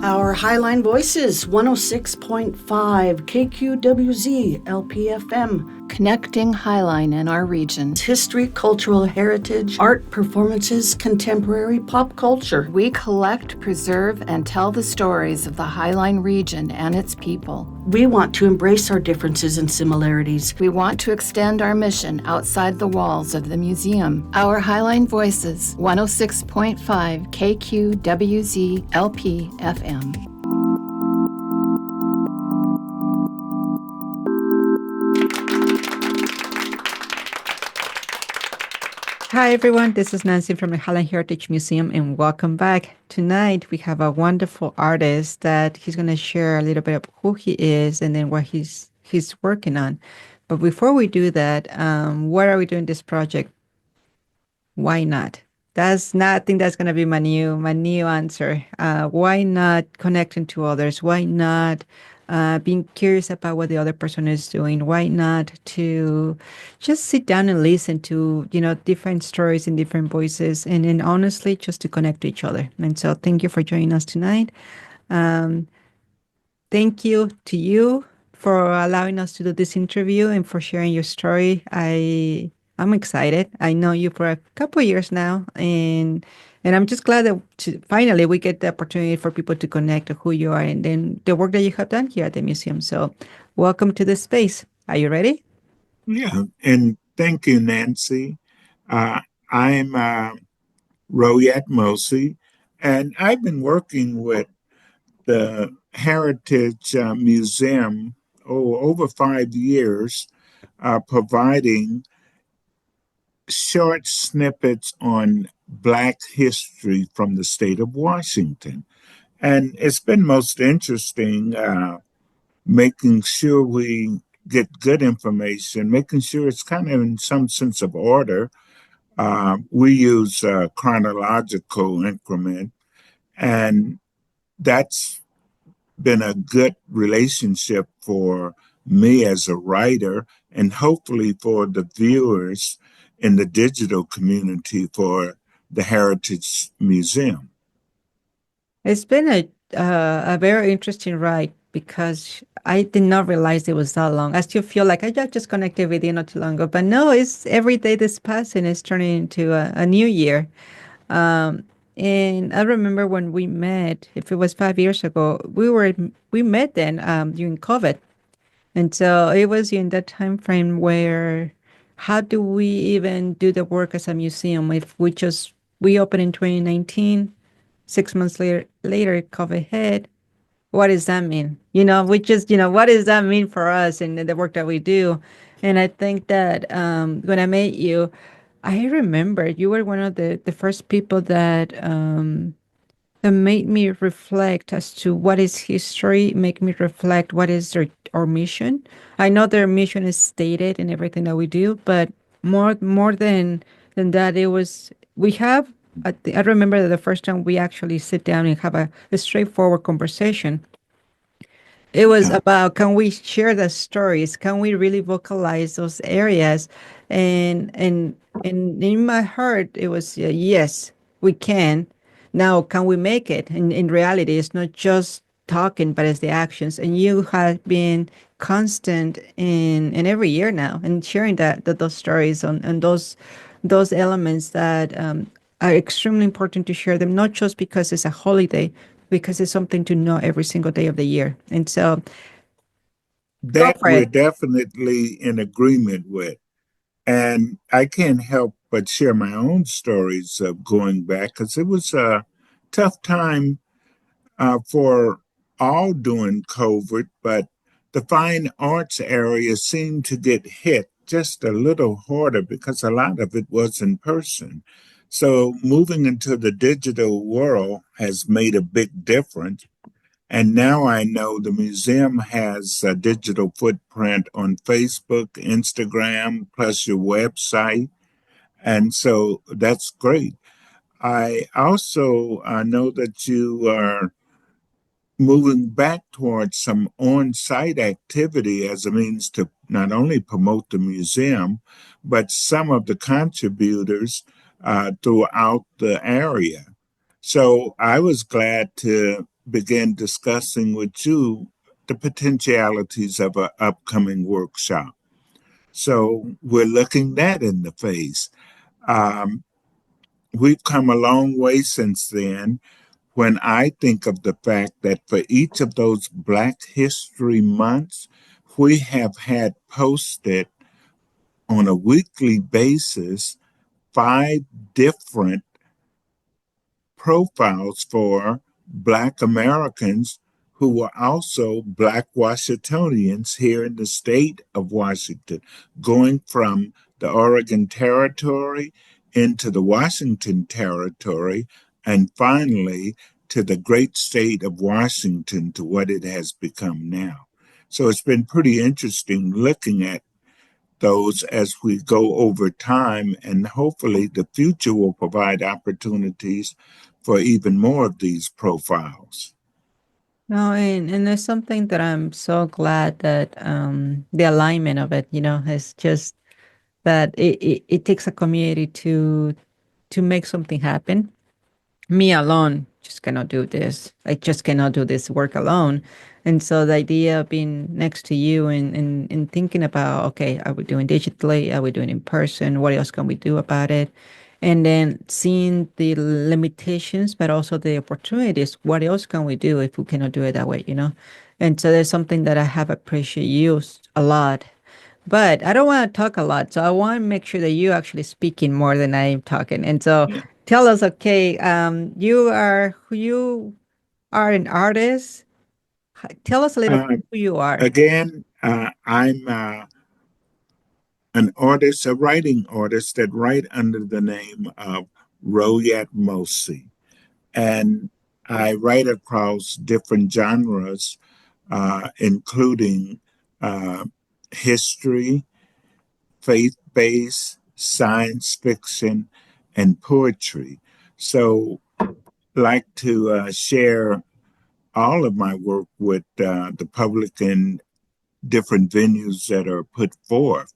Our Highline Voices, 106.5 KQWZ LPFM. Connecting Highline and our region. History, cultural heritage, art, performances, contemporary pop culture. We collect, preserve, and tell the stories of the Highline region and its people. We want to embrace our differences and similarities. We want to extend our mission outside the walls of the museum. Our Highline Voices, 106.5 KQWZ LPFM. Hi everyone, this is Nancy from the Highline Heritage Museum and welcome back. Tonight we have a wonderful artist that he's going to share a little bit of who he is and then what he's working on. But before we do that, what are we doing this project? Why not? That's not, I think that's going to be my new answer. Why not connecting to others? Why not being curious about what the other person is doing? Why not to just sit down and listen to, different stories and different voices and honestly just to connect to each other. And so thank you for joining us tonight. Thank you to you for allowing us to do this interview and for sharing your story. I'm excited. I know you for a couple of years now, and I'm just glad that finally we get the opportunity for people to connect to who you are and then the work that you have done here at the museum. So welcome to this space. Are you ready? Yeah, and thank you, Nancy. I'm Rolyat Mosi, and I've been working with the Heritage Museum over 5 years, providing short snippets on Black history from the state of Washington. And it's been most interesting making sure we get good information, making sure it's kind of in some sense of order. We use a chronological increment, and that's been a good relationship for me as a writer and hopefully for the viewers in the digital community for the Heritage Museum. It's been a very interesting ride because I did not realize it was that long. I still feel like I just connected with you not too long ago, but no, it's every day this passing is turning into a new year. And I remember when we met, if it was 5 years ago, we met then during COVID. And so it was in that time frame where how do we even do the work as a museum if we opened in 2019, 6 months later COVID hit. What does that mean? What does that mean for us and the work that we do? And I think that when I met you, I remember you were one of the first people that made me reflect as to what is history, make me reflect what is our mission. I know their mission is stated in everything that we do, but more than that, I remember that the first time we actually sit down and have a straightforward conversation. It was about, can we share the stories? Can we really vocalize those areas? And in my heart, it was yes, we can. Now, can we make it? And in reality, it's not just talking, but it's the actions. And you have been constant in every year now and sharing those stories and those elements that are extremely important to share them, not just because it's a holiday, because it's something to know every single day of the year. And so that we're definitely in agreement with. And I can't help but share my own stories of going back because it was a tough time for all during COVID, but the fine arts area seemed to get hit just a little harder because a lot of it was in person. So moving into the digital world has made a big difference. And now I know the museum has a digital footprint on Facebook, Instagram, plus your website. And so that's great. I also know that you are moving back towards some on-site activity as a means to not only promote the museum, but some of the contributors throughout the area. So I was glad to began discussing with you the potentialities of an upcoming workshop. So we're looking that in the face. Um, we've come a long way since then. When I think of the fact that for each of those Black History Months, we have had posted on a weekly basis 5 different profiles for Black Americans who were also Black Washingtonians here in the state of Washington, going from the Oregon Territory into the Washington Territory, and finally to the great state of Washington to what it has become now. So it's been pretty interesting looking at those as we go over time, and hopefully the future will provide opportunities for even more of these profiles. No, and there's something that I'm so glad that the alignment of it, is just that it takes a community to make something happen. Me alone just cannot do this. I just cannot do this work alone. And so the idea of being next to you and thinking about, okay, are we doing digitally? Are we doing in person? What else can we do about it? And then seeing the limitations, but also the opportunities. What else can we do if we cannot do it that way? And so there's something that I have appreciated you a lot. But I don't want to talk a lot, so I want to make sure that you actually speaking more than I am talking. And so Yeah. tell us, okay, you are an artist. Tell us a little Uh, who you are. again, I'm an artist, a writing artist that write under the name of Rolyat Mosi. And I write across different genres, including uh, history, faith based, science fiction, and poetry. So, like to share all of my work with the public in different venues that are put forth.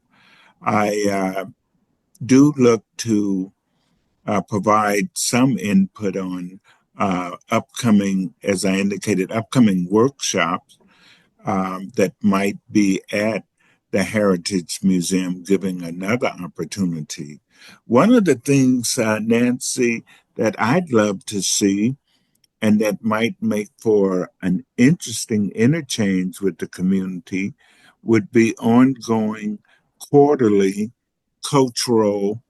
I do look to provide some input on upcoming, as I indicated, upcoming workshops that might be at the Heritage Museum, giving another opportunity. One of the things, Nancy, that I'd love to see and that might make for an interesting interchange with the community would be ongoing quarterly cultural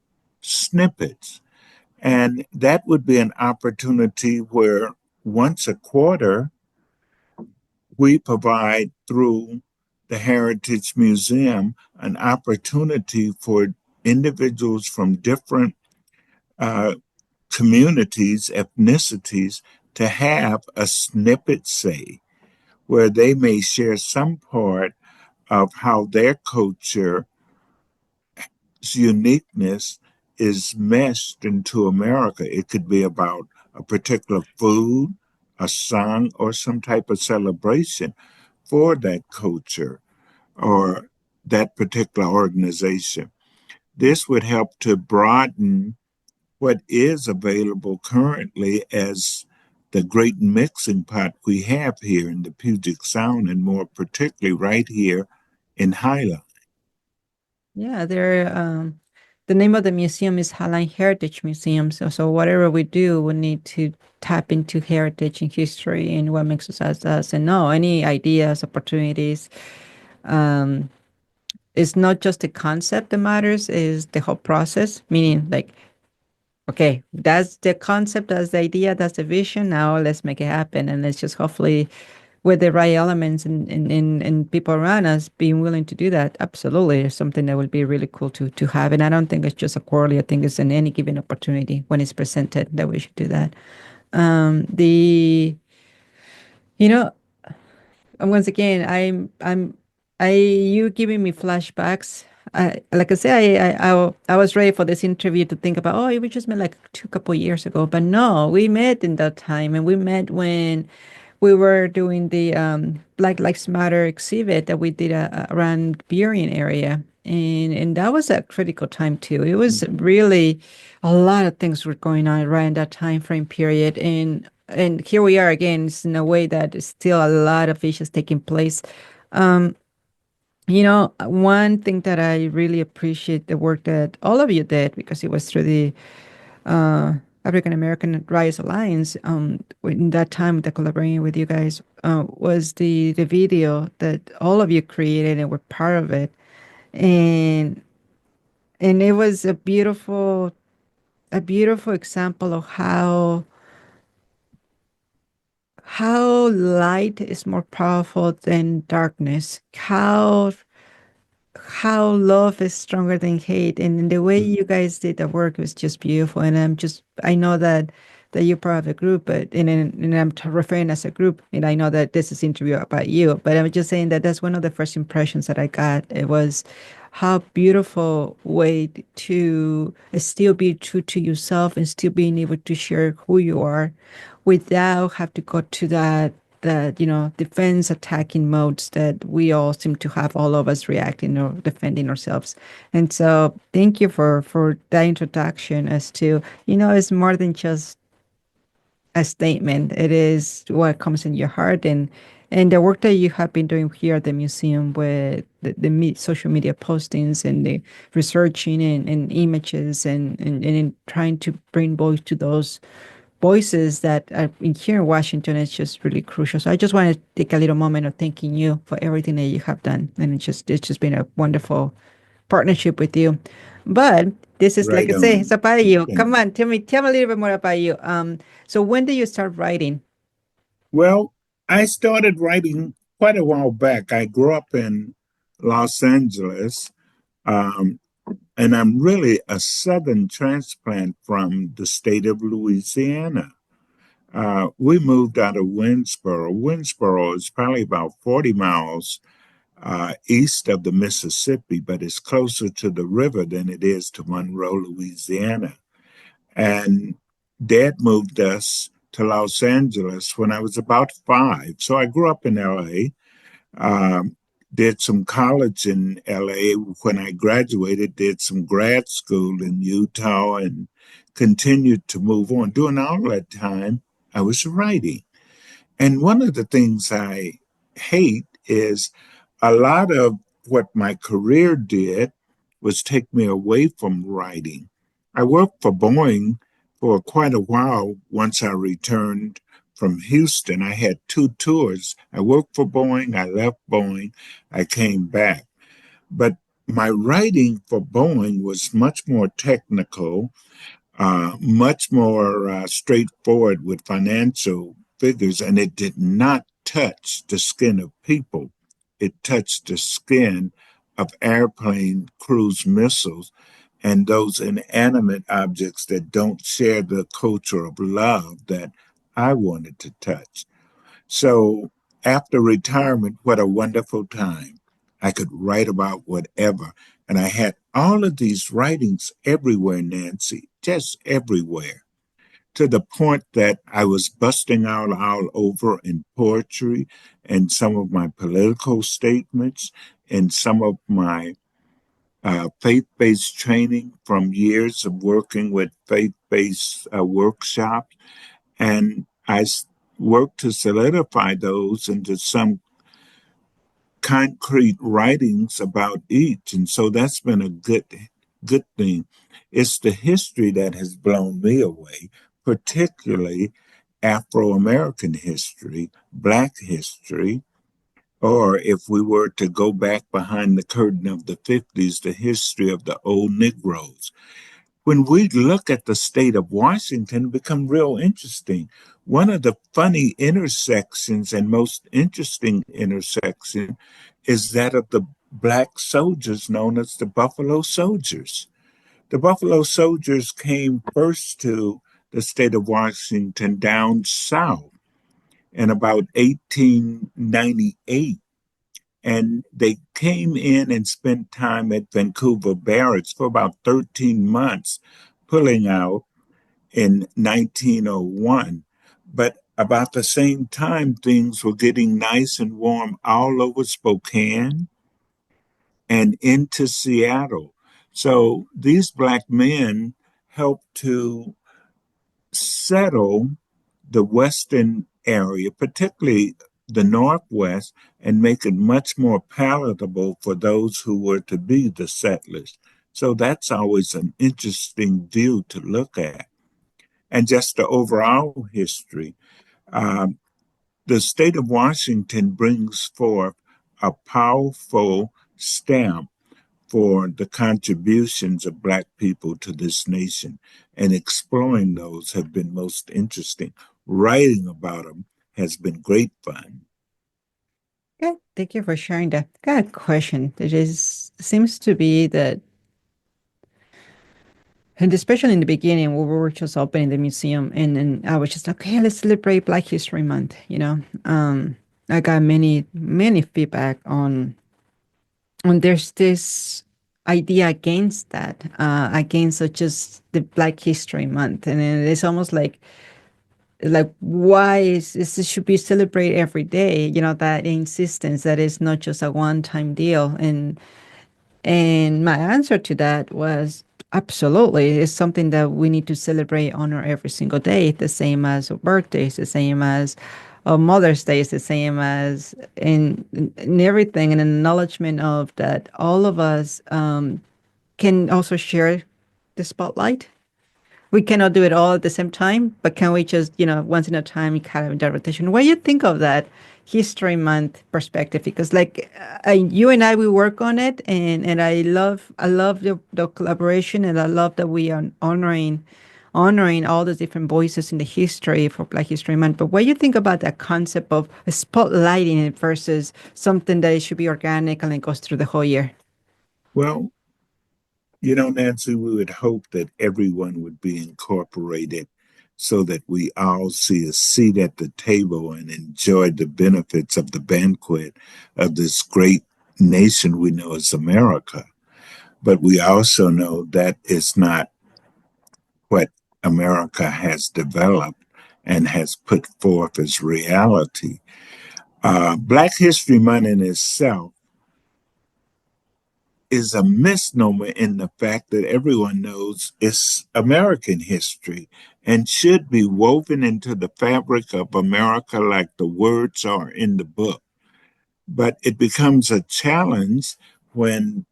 snippets. And that would be an opportunity where once a quarter, we provide through the Heritage Museum an opportunity for individuals from different uh, communities, ethnicities, to have a snippet, say, where they may share some part of how their culture's uniqueness is meshed into America. It could be about a particular food, a song, or some type of celebration for that culture or that particular organization. This would help to broaden what is available currently as the great mixing pot we have here in the Puget Sound, and more particularly right here in Highline. Yeah, the name of the museum is Highline Heritage Museum. So whatever we do, we need to tap into heritage and history and what makes us as us. And no, any ideas, opportunities. Um, it's not just the concept that matters, is the whole process, meaning like, okay, that's the concept, that's the idea, that's the vision. Now let's make it happen. And let's just hopefully with the right elements and people around us being willing to do that. Absolutely. It's something that would be really cool to have. And I don't think it's just a quarterly. I think it's in any given opportunity when it's presented that we should do that. The you know And once again, you giving me flashbacks. Like I say, I was ready for this interview to think about, oh, we just met like two couple years ago, but no, we met in that time, and we met when we were doing the Black Lives Matter exhibit that we did around Burien area, and that was a critical time too. It was really a lot of things were going on right in that time frame period, and and here we are again. It's in a way that is still a lot of issues taking place. Um, one thing that I really appreciate the work that all of you did, because it was through the uh, African American Rights Alliance. In that time, the collaborating with you guys was the video that all of you created and were part of it, and it was a beautiful example of how light is more powerful than darkness, how love is stronger than hate, and the way you guys did the work was just beautiful. And I know that you're part of a group, but and I'm referring as a group, and I know that this is interview about you, but I'm just saying that that's one of the first impressions that I got. It was how beautiful way to still be true to yourself and still being able to share who you are without have to go to that defense attacking modes that we all seem to have, all of us reacting or defending ourselves. And so thank you for that introduction as to it's more than just a statement. It is what comes in your heart, and the work that you have been doing here at the museum with the social media postings and the researching and images and in trying to bring voice to those voices that are in here in Washington is just really crucial. So I just want to take a little moment of thanking you for everything that you have done. And it's just been a wonderful partnership with you. But this is like Right I say, it's on. about you. Thank Come you. on, tell me a little bit more about you. So when did you start writing? Well, I started writing quite a while back. I grew up in Los Angeles, um, and I'm really a Southern transplant from the state of Louisiana. We moved out of Winsboro. Winsboro is probably about 40 miles east of the Mississippi, but it's closer to the river than it is to Monroe, Louisiana. And Dad moved us to Los Angeles when I was about 5. So I grew up in LA, did some college in LA. When I graduated, did some grad school in Utah and continued to move on. During all that time, I was writing. And one of the things I hate is a lot of what my career did was take me away from writing. I worked for Boeing for quite a while once I returned from Houston. I had 2 tours. I worked for Boeing, I left Boeing, I came back. But my writing for Boeing was much more technical, much more straightforward with financial figures, and it did not touch the skin of people. It touched the skin of airplane cruise missiles and those inanimate objects that don't share the culture of love that I wanted to touch. So after retirement, what a wonderful time. I could write about whatever. And I had all of these writings everywhere, Nancy, just everywhere, to the point that I was busting out all over in poetry and some of my political statements and some of my faith based training from years of working with faith based workshops. And worked to solidify those into some concrete writings about each. And so that's been a good thing. It's the history that has blown me away, particularly Afro American history, Black history, or if we were to go back behind the curtain of the 50s, the history of the old Negroes. When we look at the state of Washington, it become real interesting. One of the funny intersections and most interesting intersection is that of the Black soldiers known as the Buffalo Soldiers. The Buffalo Soldiers came first to the state of Washington down south in about 1898. And they came in and spent time at Vancouver Barracks for about 13 months, pulling out in 1901. But about the same time, things were getting nice and warm all over Spokane and into Seattle. So these Black men helped to settle the western area, particularly the Northwest, and make it much more palatable for those who were to be the settlers. So that's always an interesting view to look at. And just the overall history. Um, the state of Washington brings forth a powerful stamp for the contributions of Black people to this nation, and exploring those have been most interesting. Writing about them has been great fun. Yeah, thank you for sharing that. Got a question. It is seems to be that, and especially in the beginning, when we were just opening the museum, and I was just like, okay, let's celebrate Black History Month. I got many feedback on there's this idea against that, against just the Black History Month, and then it's almost like why is it should be celebrated every day, that insistence that it's not just a one-time deal. And my answer to that was absolutely, it's something that we need to celebrate, honor every single day, the same as our birthdays, the same as Mother's Day, is the same as in everything, an acknowledgement of that all of us can also share the spotlight. We cannot do it all at the same time, but can we just, once in a time, kind of that rotation? What do you think of that History Month perspective? Because like you and I, we work on it, and I love the collaboration, and I love that we are honoring all the different voices in the history for Black History Month. But what do you think about that concept of spotlighting it versus something that it should be organic and it goes through the whole year? Well, Nancy, we would hope that everyone would be incorporated so that we all see a seat at the table and enjoy the benefits of the banquet of this great nation we know as America. But we also know that is not what America has developed and has put forth as reality. Black History Month in itself is a misnomer in the fact that everyone knows it's American history and should be woven into the fabric of America like the words are in the book. But it becomes a challenge when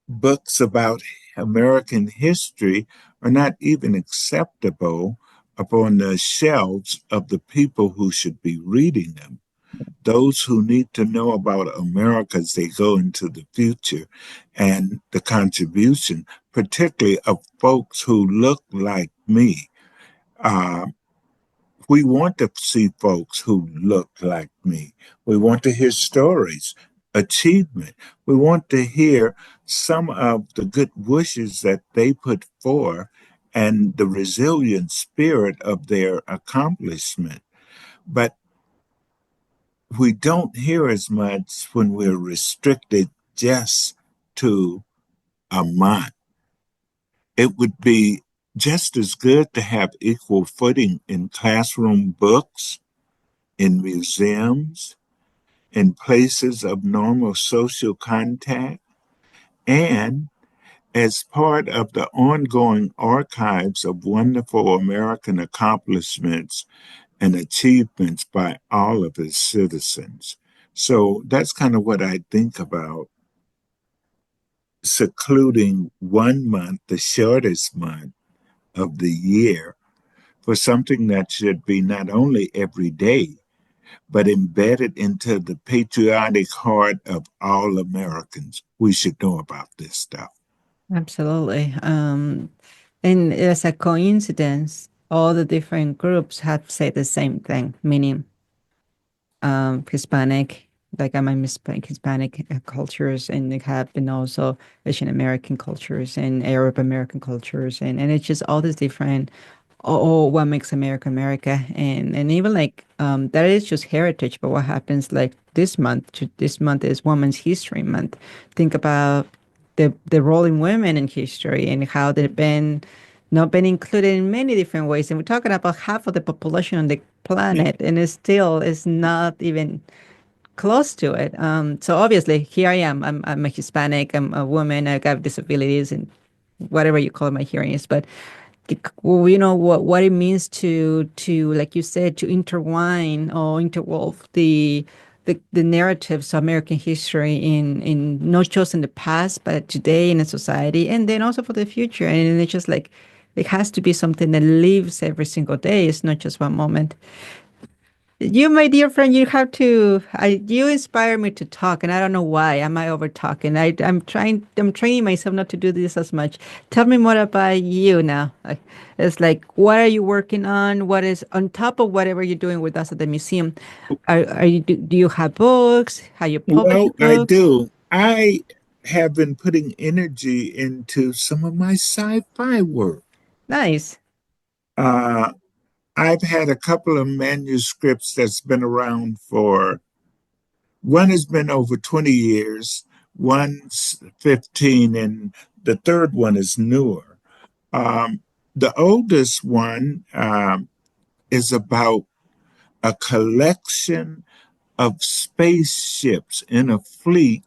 books about American history are not even acceptable upon the shelves of the people who should be reading them. Those who need to know about America as they go into the future, and the contribution, particularly of folks who look like me. Uh, we want to see folks who look like me. We want to hear stories, achievement. We want to hear some of the good wishes that they put forth and the resilient spirit of their accomplishment. But we don't hear as much when we're restricted just to a month. It would be just as good to have equal footing in classroom books, in museums, in places of normal social contact, and as part of the ongoing archives of wonderful American accomplishments and achievements by all of its citizens. So that's kind of what I think about secluding one month, the shortest month of the year, for something that should be not only every day, but embedded into the patriotic heart of all Americans. We should know about this stuff. Absolutely. And as a coincidence, all the different groups have said the same thing, meaning Hispanic, like I'm Hispanic cultures, and they have been also Asian American cultures and Arab American cultures, and it's just all these different, what makes America America, and even like that is just heritage. But what happens like this month is Women's History Month. Think about the role in women in history and how they've been not been included in many different ways. And we're talking about half of the population on the planet, and it still is not even close to it. So obviously, here I am. I'm a Hispanic. I'm a woman. I got disabilities and whatever you call my hearing is. But you know what it means to like you said, to intertwine or interwove the narratives of American history in not just in the past but today in a society, and then also for the future. And it's just like it has to be something that lives every single day. It's not just one moment. You, my dear friend, you have to. You inspire me to talk, and I don't know why. Am I over talking? I'm trying. I'm training myself not to do this as much. Tell me more about you now. It's like, what are you working on? What is on top of whatever you're doing with us at the museum? Are you do you have books? Have you published Well, I books? do. I have been putting energy into some of my sci-fi work. Nice. Uh, I've had a couple of manuscripts that's been around for one has been over 20 years, one's 15, and the third one is newer. Um, the oldest one is about a collection of spaceships in a fleet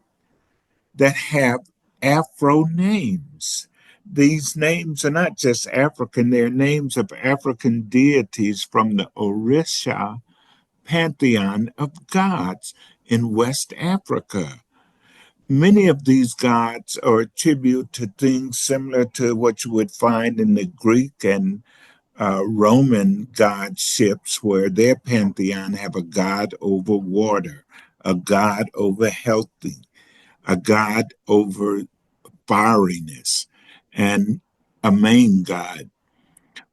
that have Afro names. These names are not just African, they're names of African deities from the Orisha pantheon of gods in West Africa. Many of these gods are a tribute to things similar to what you would find in the Greek and Roman godships, where their pantheon have a god over water, a god over healthy, a god over fieriness, and a main god.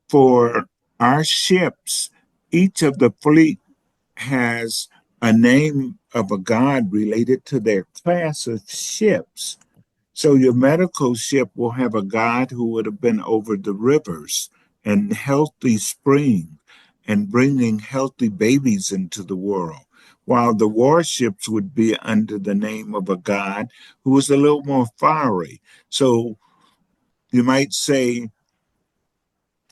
For our ships, each of the fleet has a name of a god related to their class of ships. So your medical ship will have a god who would have been over the rivers and healthy spring and bringing healthy babies into the world, while the warships would be under the name of a god who was a little more fiery. So you might say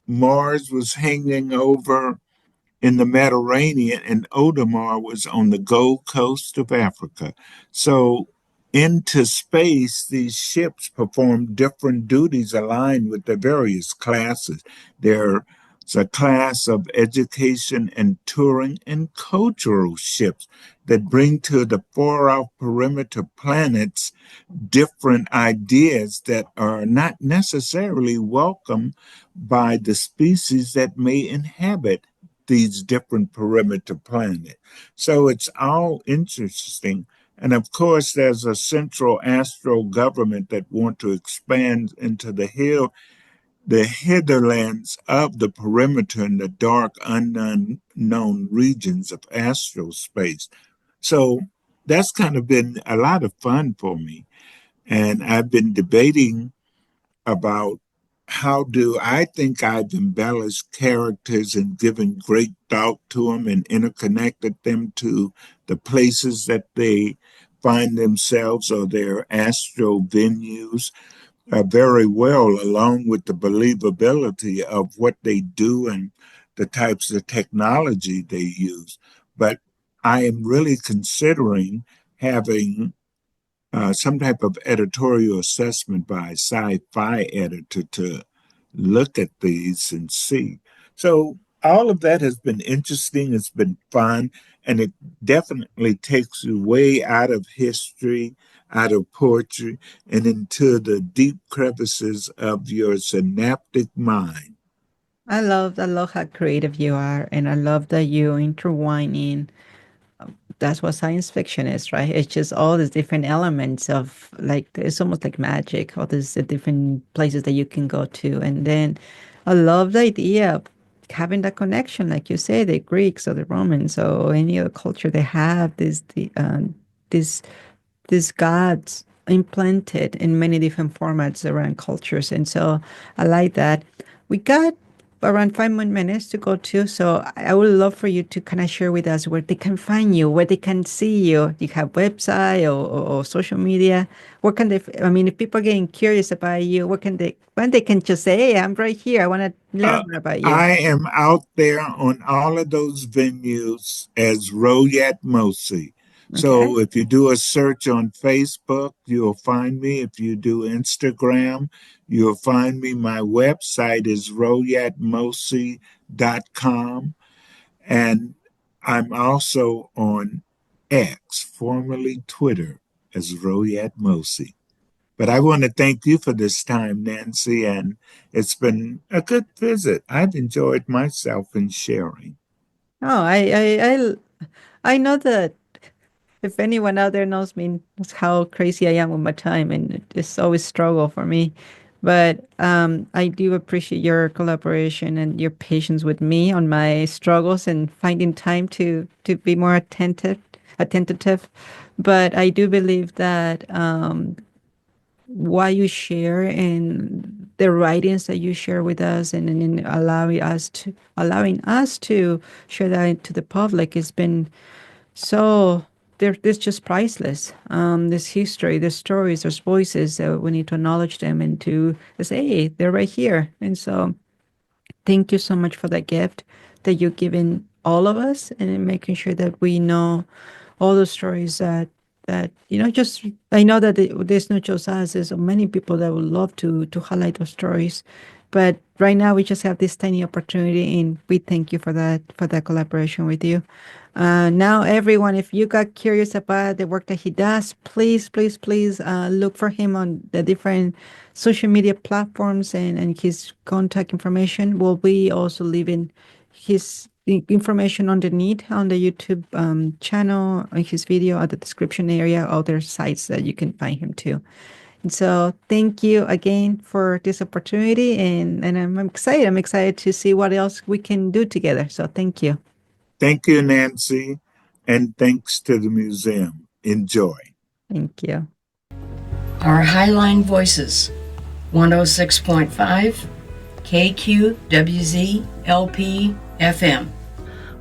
Mars was hanging over in the Mediterranean, and Odemar was on the Gold Coast of Africa. So, into space, these ships perform different duties aligned with the various classes. There's a class of education and touring and cultural ships that bring to the far off perimeter planets different ideas that are not necessarily welcome by the species that may inhabit these different perimeter planets. So it's all interesting. And of course, there's a central astral government that want to expand into the hitherlands of the perimeter in the dark, unknown regions of astral space. So that's kind of been a lot of fun for me. And I've been debating about how do I think I've embellished characters and given great thought to them and interconnected them to the places that they find themselves or their astral venues very well, along with the believability of what they do and the types of technology they use. But I am really considering having some type of editorial assessment by a sci-fi editor to look at these and see. So all of that has been interesting. It's been fun, and it definitely takes you way out of history, out of poetry, and into the deep crevices of your synaptic mind. I love how creative you are, and I love that you intertwine in. That's what science fiction is, right? It's just all these different elements of like it's almost like magic, all these different places that you can go to. And then I love the idea of having that connection, like you say, the Greeks or the Romans or any other culture, they have this these gods implanted in many different formats around cultures. And so I like that. We got around 5 more minutes to go to. So I would love for you to kind of share with us where they can find you, where they can see you. Do you have website or social media? What can they, I mean, if people are getting curious about you, when they can just say, hey, I'm right here. I want to learn Uh, more about you. I am out there on all of those venues as Rolyat Mosi. Okay. So if you do a search on Facebook, you'll find me. If you do Instagram, you'll find me. My website is rolyatmosi.com. And I'm also on X, formerly Twitter, as Rolyat Mosi. But I want to thank you for this time, Nancy, and it's been a good visit. I've enjoyed myself in sharing. Oh, I know that if anyone out there knows me, knows how crazy I am with my time, and it's always struggle for me. But I do appreciate your collaboration and your patience with me on my struggles and finding time to be more attentive. But I do believe that what you share and the writings that you share with us and in allowing us to share that to the public has been so there's just priceless. This history, there's stories, there's voices. We need to acknowledge them and to say, hey, they're right here. And so thank you so much for that gift that you've given all of us and in making sure that we know all the stories that just I know that there's not just us, there's so many people that would love to highlight those stories. But right now we just have this tiny opportunity and we thank you for that collaboration with you. Now everyone, if you got curious about the work that he does, please look for him on the different social media platforms, and his contact information will be also leaving his information underneath on the YouTube channel, on his video at the description area, other sites that you can find him too. And so thank you again for this opportunity, and I'm excited. I'm excited to see what else we can do together. So thank you. Thank you, Nancy, and thanks to the museum. Enjoy. Thank you. Our Highline Voices, 106.5 KQWZ LP FM.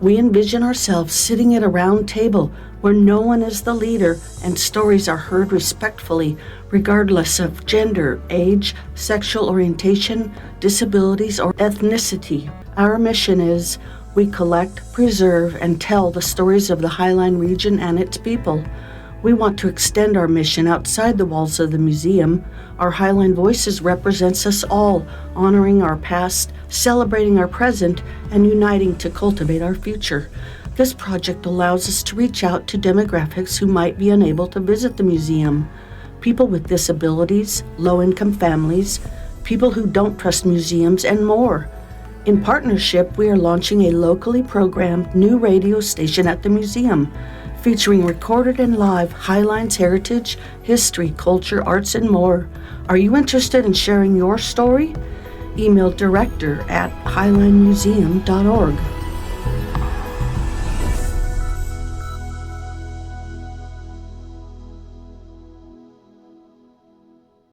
We envision ourselves sitting at a round table where no one is the leader and stories are heard respectfully, regardless of gender, age, sexual orientation, disabilities, or ethnicity. Our mission is we collect, preserve, and tell the stories of the Highline region and its people. We want to extend our mission outside the walls of the museum. Our Highline Voices represents us all, honoring our past, celebrating our present, and uniting to cultivate our future. This project allows us to reach out to demographics who might be unable to visit the museum. People with disabilities, low-income families, people who don't trust museums, and more. In partnership, we are launching a locally programmed new radio station at the museum, featuring recorded and live Highline's heritage, history, culture, arts, and more. Are you interested in sharing your story? Email director@highlinemuseum.org.